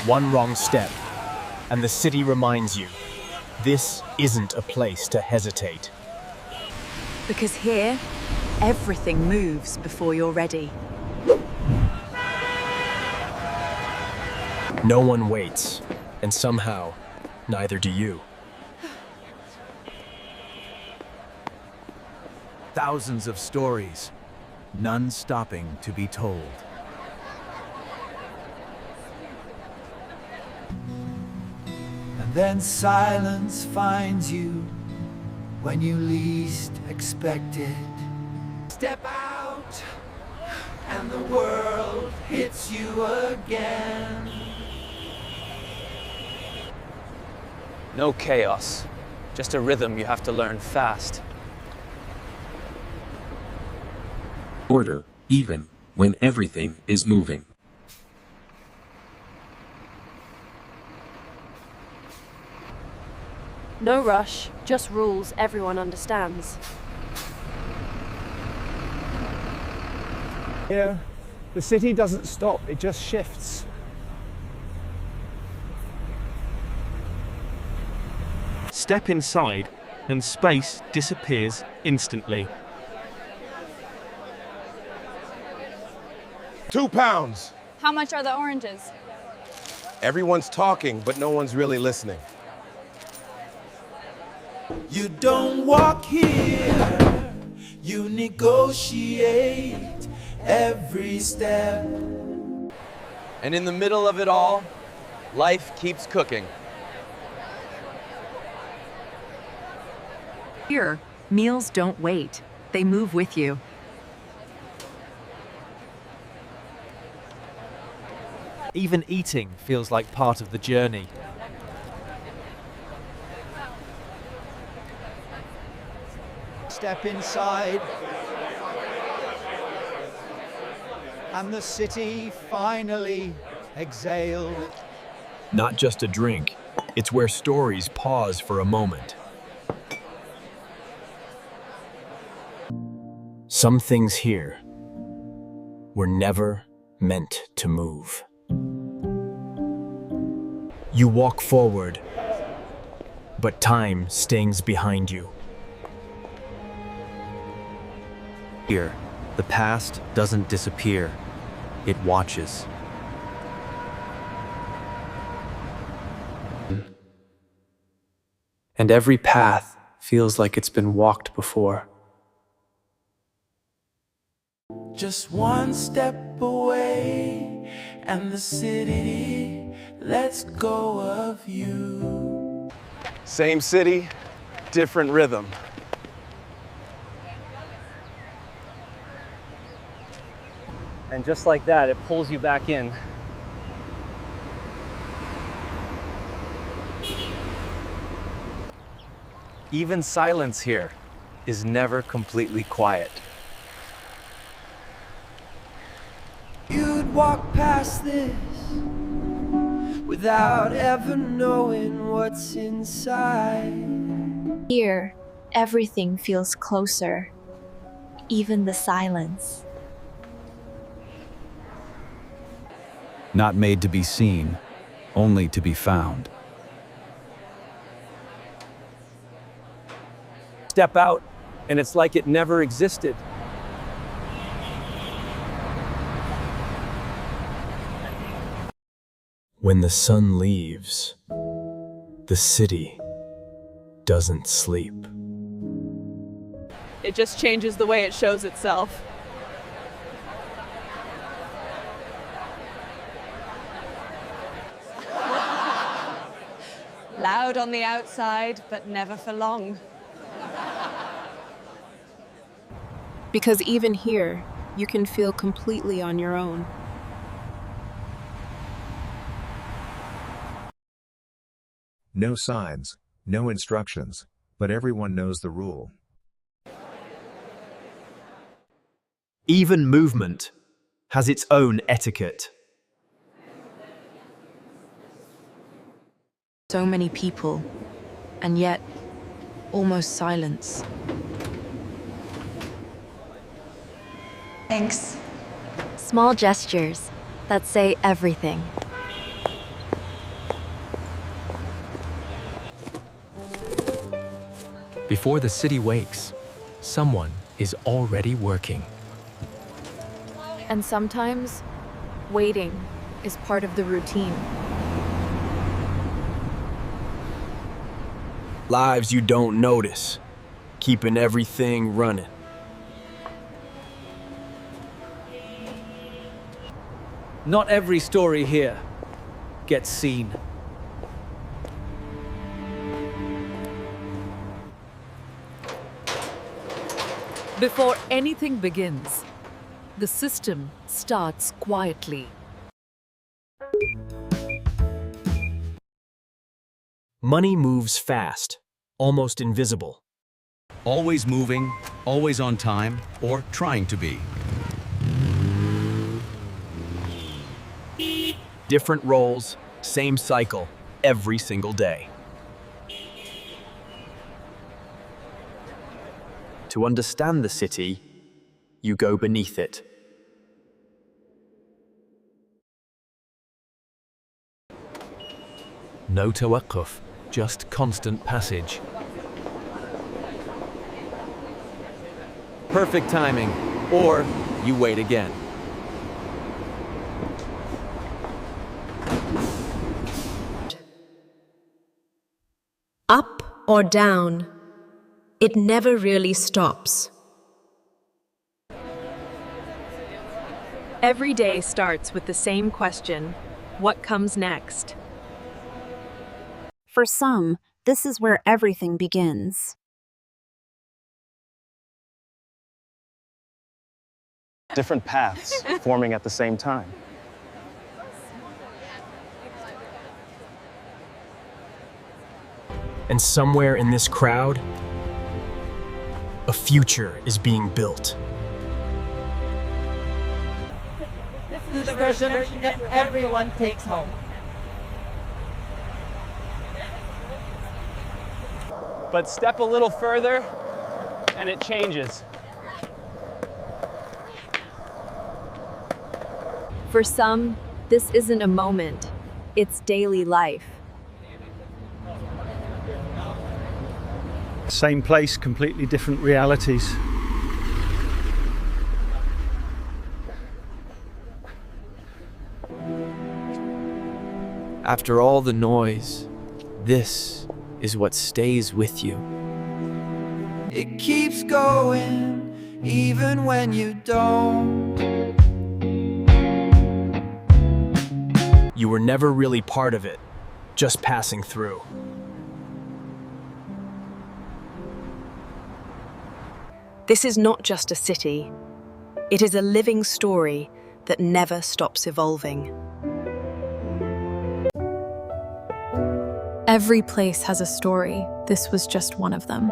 One wrong step, and the city reminds you, this isn't a place to hesitate. Because here, everything moves before you're ready. No one waits, and somehow, neither do you. Thousands of stories, none stopping to be told. And then silence finds you when you least expect it. Step out, and the world hits you again. No chaos, just a rhythm you have to learn fast. Order, even when everything is moving. No rush, just rules everyone understands. Here, the city doesn't stop, it just shifts. Step inside, and space disappears instantly. £2. How much are the oranges? Everyone's talking, but no one's really listening. You don't walk here, you negotiate every step. And in the middle of it all, life keeps cooking. Here, meals don't wait. They move with you. Even eating feels like part of the journey. Step inside, and the city finally exhales. Not just a drink, it's where stories pause for a moment. Some things here were never meant to move. You walk forward, but time stings behind you. Here, the past doesn't disappear, it watches. And every path feels like it's been walked before. Just one step away, and the city lets go of you. Same city, different rhythm. And just like that, it pulls you back in. Even silence here is never completely quiet. You'd walk past this without ever knowing what's inside. Here, everything feels closer, even the silence. Not made to be seen, only to be found. Step out, and it's like it never existed. When the sun leaves, the city doesn't sleep. It just changes the way it shows itself. Loud on the outside, but never for long. Because even here, you can feel completely on your own. No signs, no instructions, but everyone knows the rule. Even movement has its own etiquette. So many people, and yet almost silence. Thanks. Small gestures that say everything. Before the city wakes, someone is already working. And sometimes, waiting is part of the routine. Lives you don't notice, keeping everything running. Not every story here gets seen. Before anything begins, the system starts quietly. Money moves fast, almost invisible. Always moving, always on time, or trying to be. Different roles, same cycle, every single day. To understand the city, you go beneath it. No tawaqquf, just constant passage. Perfect timing, or you wait again. Up or down, it never really stops. Every day starts with the same question: what comes next? For some, this is where everything begins. Different paths forming at the same time. And somewhere in this crowd, a future is being built. This is the version that everyone takes home. But step a little further, and it changes. For some, this isn't a moment, it's daily life. Same place, completely different realities. After all the noise, this is what stays with you. It keeps going, even when you don't. You were never really part of it, just passing through. This is not just a city. It is a living story that never stops evolving. Every place has a story. This was just one of them.